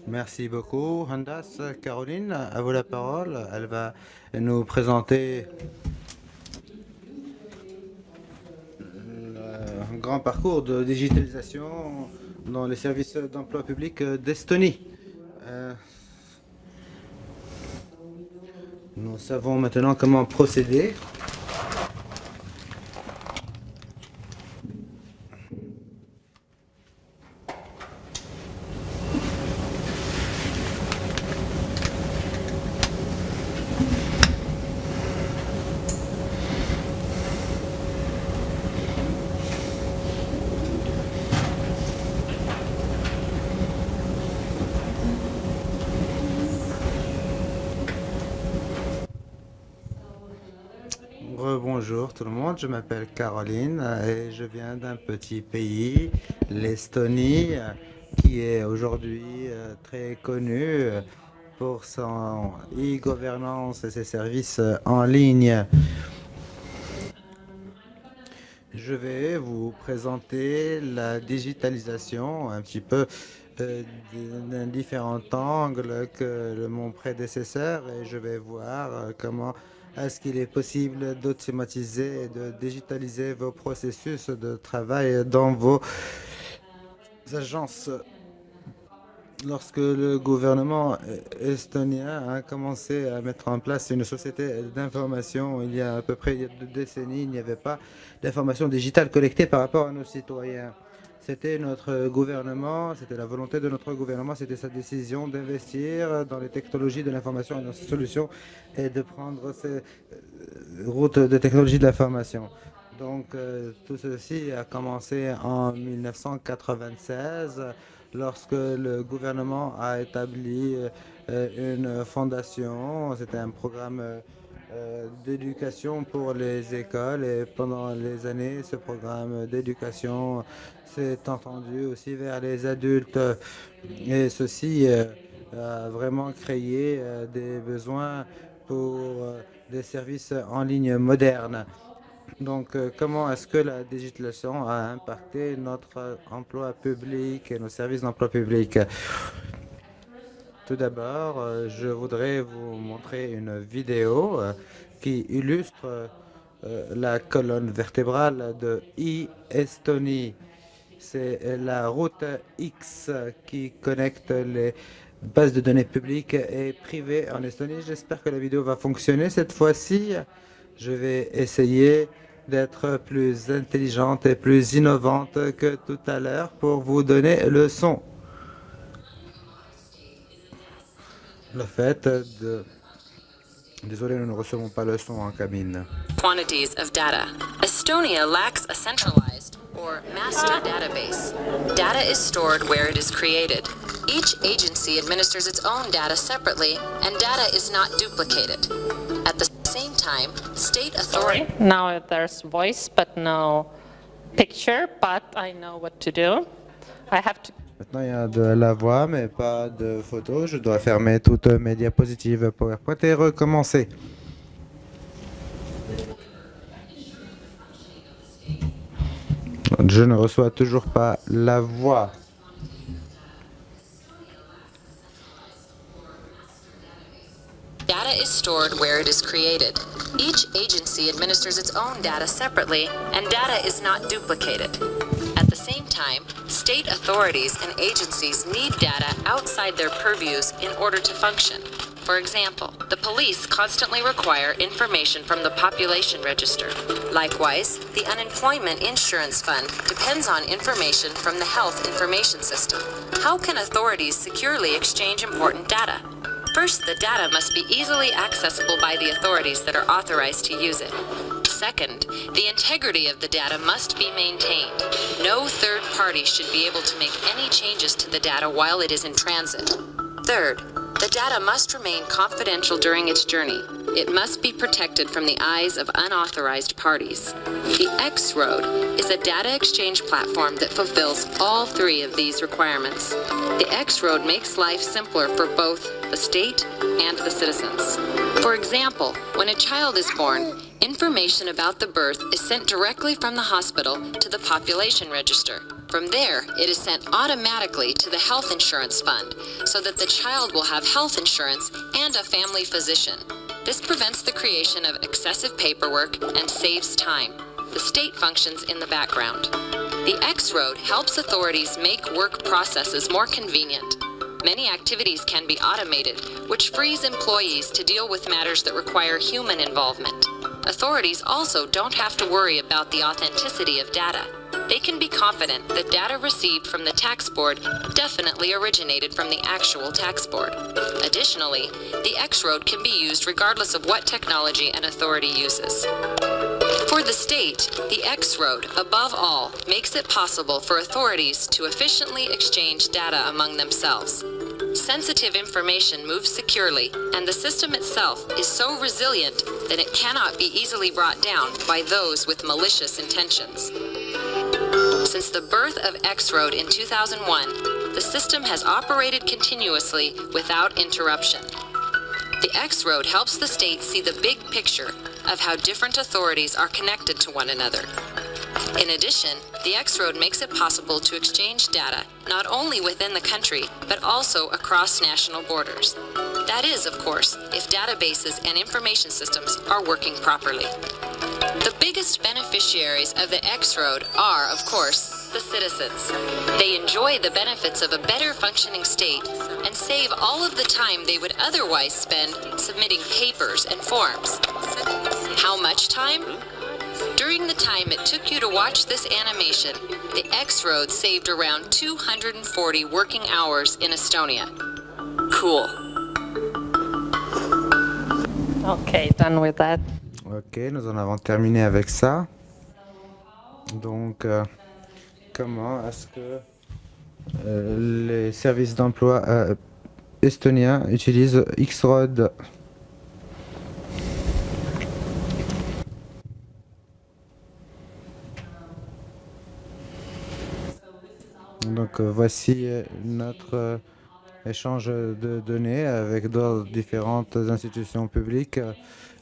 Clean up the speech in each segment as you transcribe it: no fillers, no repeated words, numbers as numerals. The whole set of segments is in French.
Merci beaucoup, Handas. Caroline, à vous la parole. Elle va nous présenter un grand parcours de digitalisation dans les services d'emploi public d'Estonie. Euh, Nous savons maintenant comment procéder. Bonjour tout le monde, je m'appelle Caroline et je viens d'un petit pays, l'Estonie, qui est aujourd'hui très connu pour son e-governance et ses services en ligne. Je vais vous présenter la digitalisation un petit peu d'un différent angle que mon prédécesseur et je vais voir comment est-ce qu'il est possible d'automatiser et de digitaliser vos processus de travail dans vos agences. Lorsque le gouvernement estonien a commencé à mettre en place une société d'information il y a à peu près 2 décennies, il n'y avait pas d'informations digitales collectées par rapport à nos citoyens. C'était notre gouvernement, c'était la volonté de notre gouvernement, c'était sa décision d'investir dans les technologies de l'information et dans ces solutions et de prendre ces routes de technologie de l'information. Donc tout ceci a commencé en 1996 lorsque le gouvernement a établi une fondation. C'était un programme d'éducation pour les écoles et pendant les années, ce programme d'éducation s'est entendu aussi vers les adultes et ceci a vraiment créé des besoins pour des services en ligne modernes. Donc, comment est-ce que la digitalisation a impacté notre emploi public et nos services d'emploi public? Tout d'abord, je voudrais vous montrer une vidéo qui illustre la colonne vertébrale de e-Estonie. C'est la route X qui connecte les bases de données publiques et privées en Estonie. J'espère que la vidéo va fonctionner cette fois-ci. Je vais essayer d'être plus intelligente et plus innovante que tout à l'heure pour vous donner le son. Le fait de... Désolé, nous ne recevons pas le son en cabine. Quantities of data. Estonia lacks a centralized or master database. Data is stored where it is created. Each agency administers its own data separately, and data is not duplicated. At the same time, state authorities... Now there's voice, but no picture, but I know what to do. I have to... Maintenant, il y a de la voix, mais pas de photo. Je dois fermer toutes mes diapositives PowerPoint et recommencer. Je ne reçois toujours pas la voix. Data is stored where it is created. Each agency administers its own data separately, and data is not duplicated. At the same time, state authorities and agencies need data outside their purviews in order to function. For example, the police constantly require information from the population register. Likewise, the Unemployment Insurance Fund depends on information from the Health Information System. How can authorities securely exchange important data? First, the data must be easily accessible by the authorities that are authorized to use it. Second, the integrity of the data must be maintained. No third party should be able to make any changes to the data while it is in transit. Third, the data must remain confidential during its journey. It must be protected from the eyes of unauthorized parties. The X-Road is a data exchange platform that fulfills all three of these requirements. The X-Road makes life simpler for both the state and the citizens. For example, when a child is born, information about the birth is sent directly from the hospital to the population register. From there, it is sent automatically to the health insurance fund so that the child will have health insurance and a family physician. This prevents the creation of excessive paperwork and saves time. The state functions in the background. The X-Road helps authorities make work processes more convenient. Many activities can be automated, which frees employees to deal with matters that require human involvement. Authorities also don't have to worry about the authenticity of data. They can be confident that data received from the tax board definitely originated from the actual tax board. Additionally, the X-Road can be used regardless of what technology an authority uses. For the state, the X-Road, above all, makes it possible for authorities to efficiently exchange data among themselves. Sensitive information moves securely, and the system itself is so resilient that it cannot be easily brought down by those with malicious intentions. Since the birth of X-Road in 2001, the system has operated continuously without interruption. The X-Road helps the state see the big picture of how different authorities are connected to one another. In addition, the X-Road makes it possible to exchange data not only within the country, but also across national borders. That is, of course, if databases and information systems are working properly. The biggest beneficiaries of the X-Road are, of course, the citizens. They enjoy the benefits of a better functioning state and save all of the time they would otherwise spend submitting papers and forms. How much time? During the time it took you to watch this animation, the X-Road saved around 240 working hours in Estonia. Cool. Okay, done with that. Ok, nous en avons terminé avec ça. Donc, comment est-ce que les services d'emploi estoniens utilisent X-Road? Donc, voici notre échange de données avec différentes institutions publiques.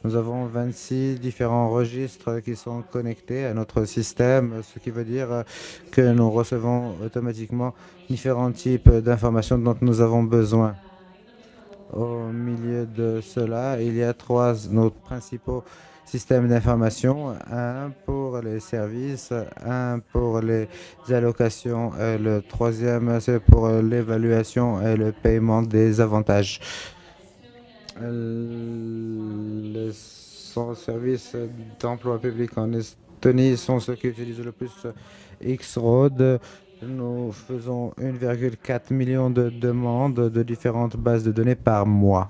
Nous avons 26 différents registres qui sont connectés à notre système, ce qui veut dire que nous recevons automatiquement différents types d'informations dont nous avons besoin. Au milieu de cela, il y a nos principaux systèmes d'information, un pour les services, un pour les allocations, et le troisième c'est pour l'évaluation et le paiement des avantages. Les services d'emploi public en Estonie sont ceux qui utilisent le plus X-Road. Nous faisons 1,4 million de demandes de différentes bases de données par mois.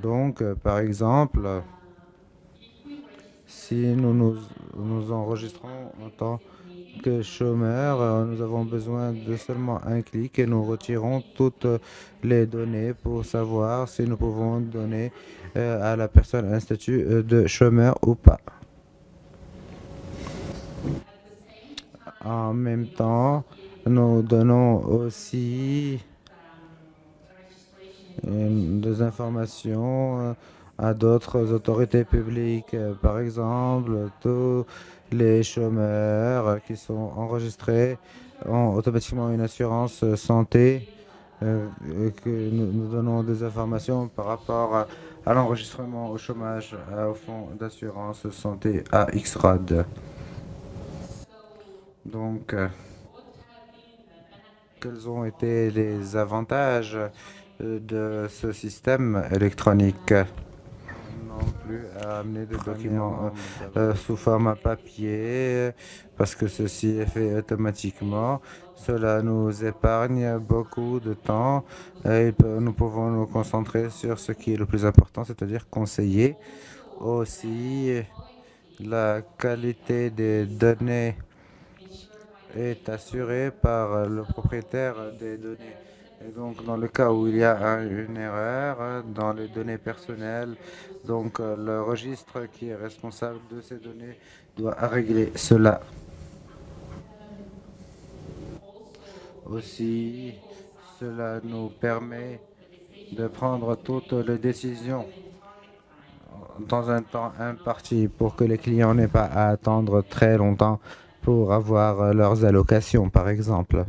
Donc, par exemple, si nous enregistrons en tant que chômeurs, nous avons besoin de seulement un clic et nous retirons toutes les données pour savoir si nous pouvons donner à la personne un statut de chômeur ou pas. En même temps, nous donnons aussi des informations à d'autres autorités publiques. Par exemple, tous les chômeurs qui sont enregistrés ont automatiquement une assurance santé. Que nous donnons des informations par rapport à l'enregistrement au chômage, au fonds d'assurance santé à X-Road. Donc, quels ont été les avantages de ce système électronique? Non plus à amener des documents sous format papier parce que ceci est fait automatiquement. Cela nous épargne beaucoup de temps et nous pouvons nous concentrer sur ce qui est le plus important, c'est-à-dire conseiller. Aussi, la qualité des données est assurée par le propriétaire des données. Et donc, dans le cas où il y a une erreur dans les données personnelles, donc le registre qui est responsable de ces données doit régler cela. Aussi, cela nous permet de prendre toutes les décisions dans un temps imparti pour que les clients n'aient pas à attendre très longtemps pour avoir leurs allocations, par exemple.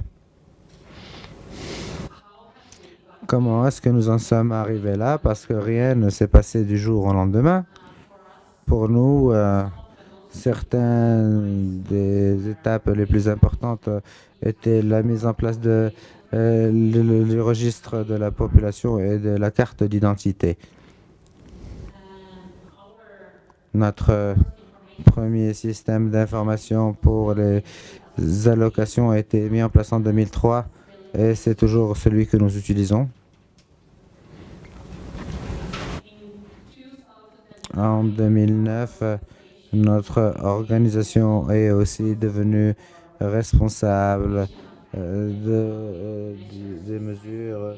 Comment est-ce que nous en sommes arrivés là? Parce que rien ne s'est passé du jour au lendemain. Pour nous, certaines des étapes les plus importantes étaient la mise en place du registre de la population et de la carte d'identité. Notre premier système d'information pour les allocations a été mis en place en 2003 et c'est toujours celui que nous utilisons. En 2009, notre organisation est aussi devenue responsable des mesures,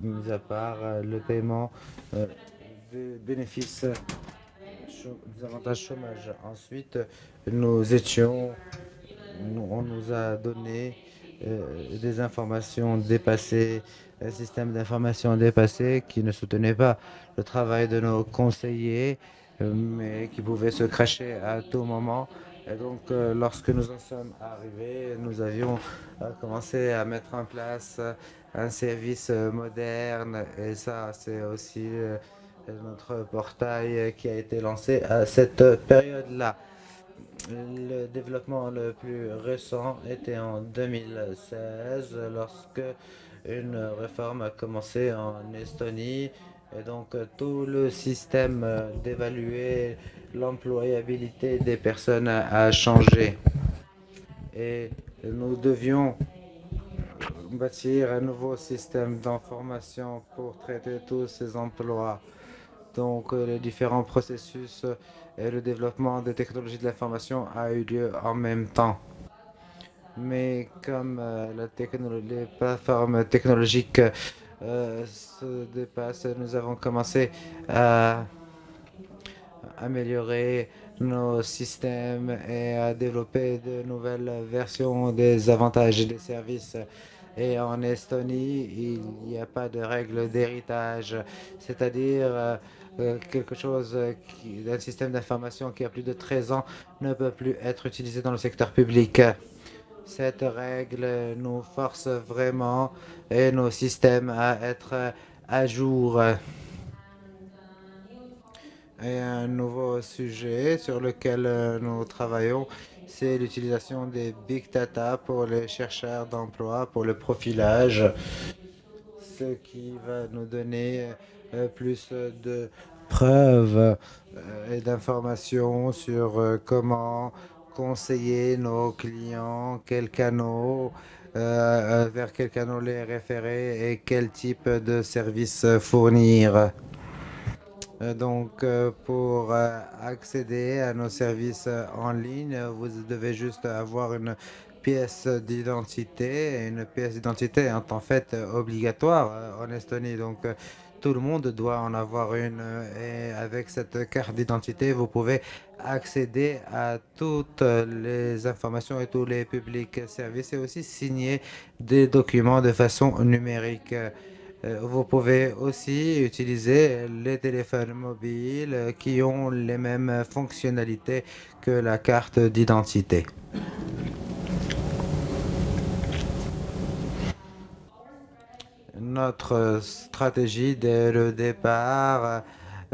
mis à part le paiement des bénéfices des avantages chômage. Ensuite, on nous a donné des informations dépassées, un système d'information dépassé qui ne soutenait pas le travail de nos conseillers, mais qui pouvait se cracher à tout moment. Et donc, lorsque nous en sommes arrivés, nous avions commencé à mettre en place un service moderne, et ça, c'est aussi notre portail qui a été lancé à cette période-là. Le développement le plus récent était en 2016 lorsque une réforme a commencé en Estonie et donc tout le système d'évaluer l'employabilité des personnes a changé et nous devions bâtir un nouveau système d'information pour traiter tous ces emplois. Donc les différents processus et le développement des technologies de l'information a eu lieu en même temps. Mais comme les plateformes technologiques se dépassent, nous avons commencé à améliorer nos systèmes et à développer de nouvelles versions des avantages et des services. Et en Estonie, il n'y a pas de règles d'héritage, c'est-à-dire quelque chose, un système d'information qui a plus de 13 ans ne peut plus être utilisé dans le secteur public. Cette règle nous force vraiment et nos systèmes à être à jour. Et un nouveau sujet sur lequel nous travaillons, c'est l'utilisation des big data pour les chercheurs d'emploi, pour le profilage, ce qui va nous donner plus de preuves et d'informations sur comment conseiller nos clients, quels canaux, vers quels canaux les référer et quel type de service fournir. Donc, pour accéder à nos services en ligne, vous devez juste avoir une pièce d'identité. Une pièce d'identité est en fait obligatoire en Estonie. Donc, tout le monde doit en avoir une. Et avec cette carte d'identité, vous pouvez accéder à toutes les informations et tous les publics services et aussi signer des documents de façon numérique. Vous pouvez aussi utiliser les téléphones mobiles qui ont les mêmes fonctionnalités que la carte d'identité. Notre stratégie dès le départ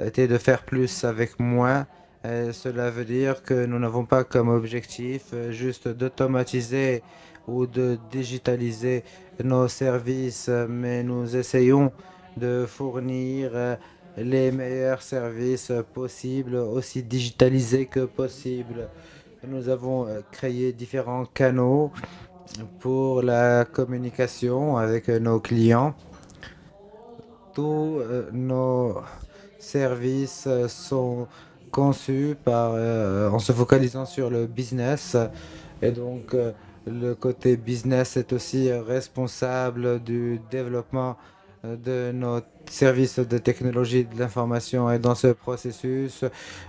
était de faire plus avec moins. Cela veut dire que nous n'avons pas comme objectif juste d'automatiser ou de digitaliser nos services, mais nous essayons de fournir les meilleurs services possibles, aussi digitalisés que possible. Nous avons créé différents canaux pour la communication avec nos clients. Tous nos services sont conçus en se focalisant sur le business et donc le côté business est aussi responsable du développement de nos services de technologie de l'information et dans ce processus,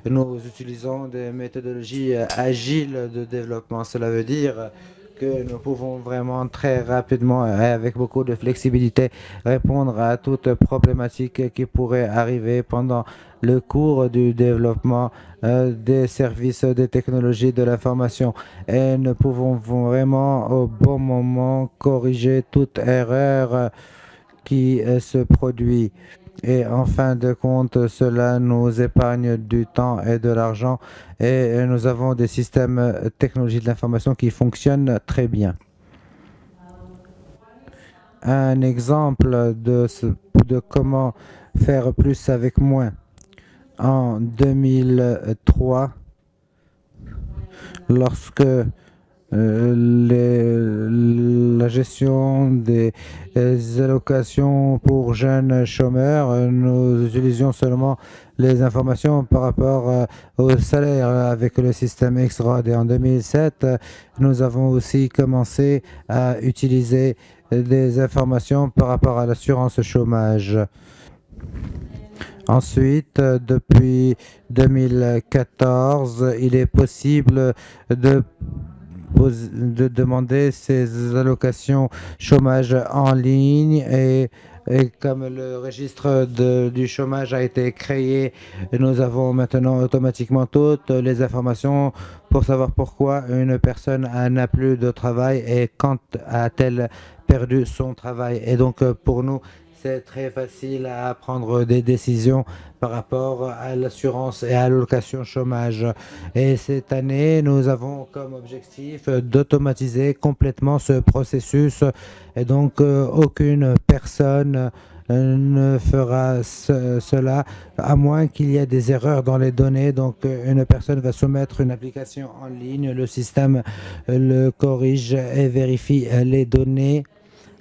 nous utilisons des méthodologies agiles de développement. Cela veut dire que nous pouvons vraiment très rapidement et avec beaucoup de flexibilité répondre à toute problématique qui pourrait arriver pendant le cours du développement des services des technologies de l'information. Et nous pouvons vraiment au bon moment corriger toute erreur qui se produit. Et en fin de compte, cela nous épargne du temps et de l'argent et nous avons des systèmes technologiques de l'information qui fonctionnent très bien. Un exemple de comment faire plus avec moins. En 2003, lorsque la gestion des allocations pour jeunes chômeurs, nous utilisions seulement les informations par rapport au salaire avec le système X-Rod. Et en 2007, nous avons aussi commencé à utiliser des informations par rapport à l'assurance chômage. Ensuite, depuis 2014, il est possible de demander ces allocations chômage en ligne et comme le registre du chômage a été créé, nous avons maintenant automatiquement toutes les informations pour savoir pourquoi une personne n'a plus de travail et quand a-t-elle perdu son travail. Et donc pour nous, c'est très facile à prendre des décisions par rapport à l'assurance et à l'allocation chômage. Et cette année, nous avons comme objectif d'automatiser complètement ce processus. Et donc, aucune personne ne fera cela, à moins qu'il y ait des erreurs dans les données. Donc, une personne va soumettre une application en ligne, le système le corrige et vérifie les données.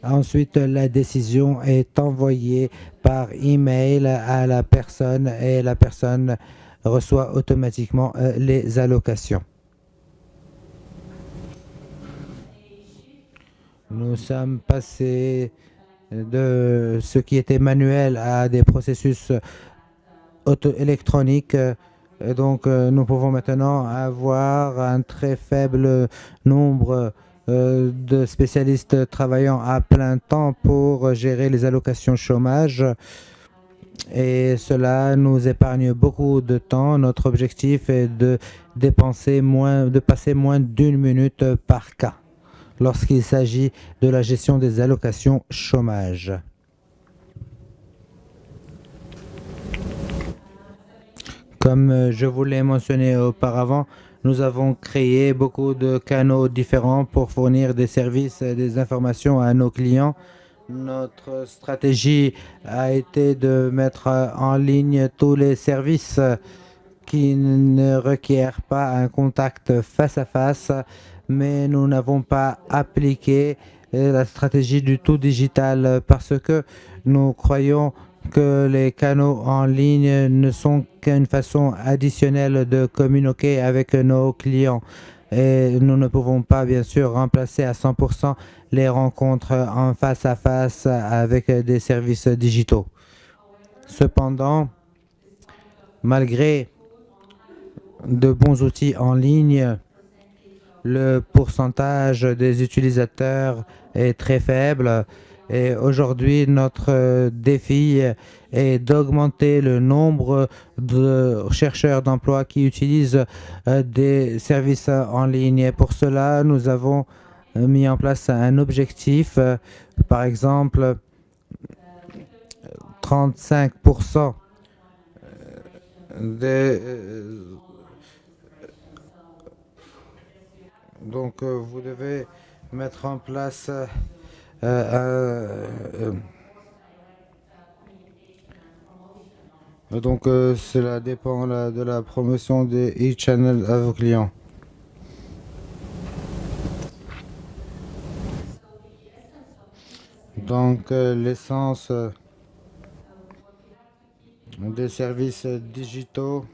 Ensuite, la décision est envoyée par email à la personne et la personne reçoit automatiquement les allocations. Nous sommes passés de ce qui était manuel à des processus électroniques. Donc, nous pouvons maintenant avoir un très faible nombre de spécialistes travaillant à plein temps pour gérer les allocations chômage et cela nous épargne beaucoup de temps. Notre objectif est de passer moins d'une minute par cas lorsqu'il s'agit de la gestion des allocations chômage. Comme je vous l'ai mentionné auparavant, nous avons créé beaucoup de canaux différents pour fournir des services et des informations à nos clients. Notre stratégie a été de mettre en ligne tous les services qui ne requièrent pas un contact face à face, mais nous n'avons pas appliqué la stratégie du tout digital parce que nous croyons que les canaux en ligne ne sont qu'une façon additionnelle de communiquer avec nos clients. Et nous ne pouvons pas, bien sûr, remplacer à 100% les rencontres en face à face avec des services digitaux. Cependant, malgré de bons outils en ligne, le pourcentage des utilisateurs est très faible. Et aujourd'hui, notre défi est d'augmenter le nombre de chercheurs d'emploi qui utilisent des services en ligne. Et pour cela, nous avons mis en place un objectif, par exemple, 35% des... donc, vous devez mettre en place donc cela dépend de la promotion des e-channel à vos clients. Donc l'essence des services digitaux,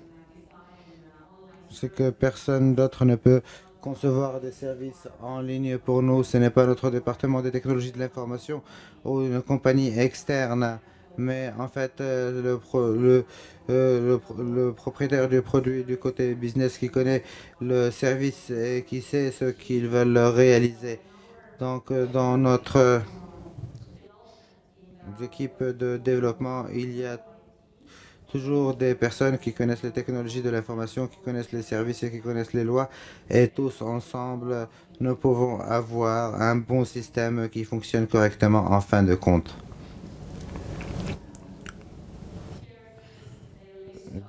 c'est que personne d'autre ne peut concevoir des services en ligne pour nous. Ce n'est pas notre département des technologies de l'information ou une compagnie externe mais en fait, le propriétaire du produit du côté business qui connaît le service et qui sait ce qu'ils veulent réaliser. Donc, dans notre équipe de développement, il y a toujours des personnes qui connaissent les technologies de l'information, qui connaissent les services et qui connaissent les lois. Et tous ensemble, nous pouvons avoir un bon système qui fonctionne correctement en fin de compte.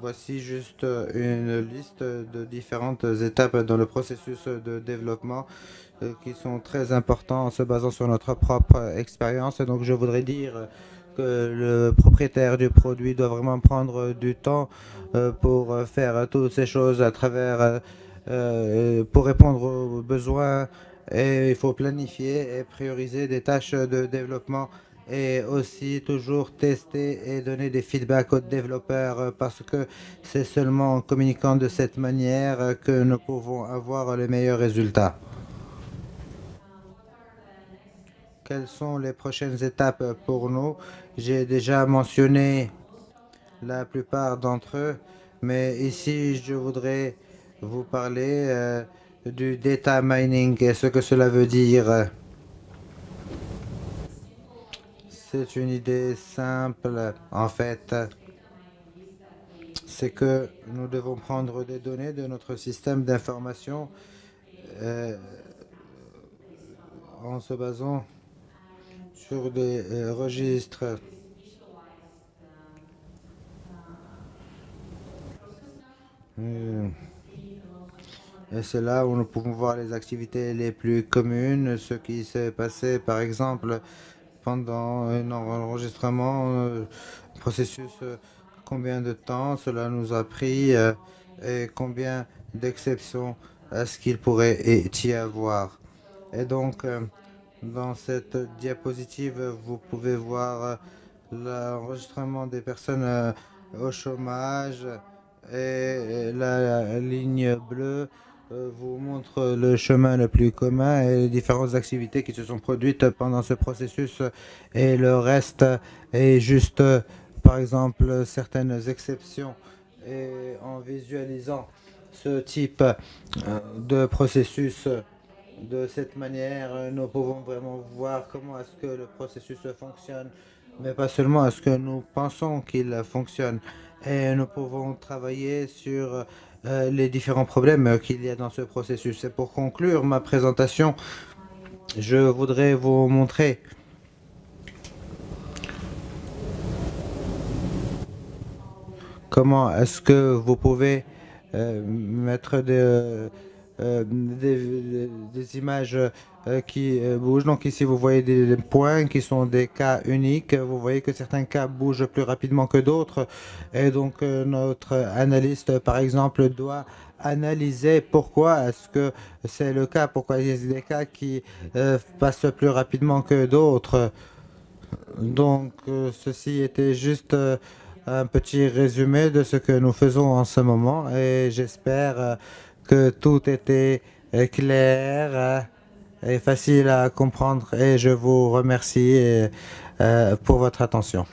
Voici juste une liste de différentes étapes dans le processus de développement qui sont très importants en se basant sur notre propre expérience. Donc je voudrais dire que le propriétaire du produit doit vraiment prendre du temps pour faire toutes ces choses à travers, pour répondre aux besoins. Et il faut planifier et prioriser des tâches de développement et aussi toujours tester et donner des feedbacks aux développeurs parce que c'est seulement en communiquant de cette manière que nous pouvons avoir les meilleurs résultats. Quelles sont les prochaines étapes pour nous? J'ai déjà mentionné la plupart d'entre eux, mais ici je voudrais vous parler du data mining et ce que cela veut dire. C'est une idée simple, en fait. C'est que nous devons prendre des données de notre système d'information en se basant sur des registres. Et c'est là où nous pouvons voir les activités les plus communes, ce qui s'est passé par exemple pendant un enregistrement, processus, combien de temps cela nous a pris et combien d'exceptions est-ce qu'il pourrait y avoir. Et donc, dans cette diapositive, vous pouvez voir l'enregistrement des personnes au chômage et la ligne bleue vous montre le chemin le plus commun et les différentes activités qui se sont produites pendant ce processus et le reste est juste, par exemple, certaines exceptions. Et en visualisant ce type de processus de cette manière, nous pouvons vraiment voir comment est-ce que le processus fonctionne, mais pas seulement est-ce que nous pensons qu'il fonctionne. Et nous pouvons travailler sur les différents problèmes qu'il y a dans ce processus. Et pour conclure ma présentation, je voudrais vous montrer comment est-ce que vous pouvez mettre des images qui bougent. Donc ici, vous voyez des points qui sont des cas uniques. Vous voyez que certains cas bougent plus rapidement que d'autres. Et donc, notre analyste, par exemple, doit analyser pourquoi est-ce que c'est le cas, pourquoi il y a des cas qui passent plus rapidement que d'autres. Donc, ceci était juste un petit résumé de ce que nous faisons en ce moment et j'espère que tout était clair et facile à comprendre et je vous remercie pour votre attention.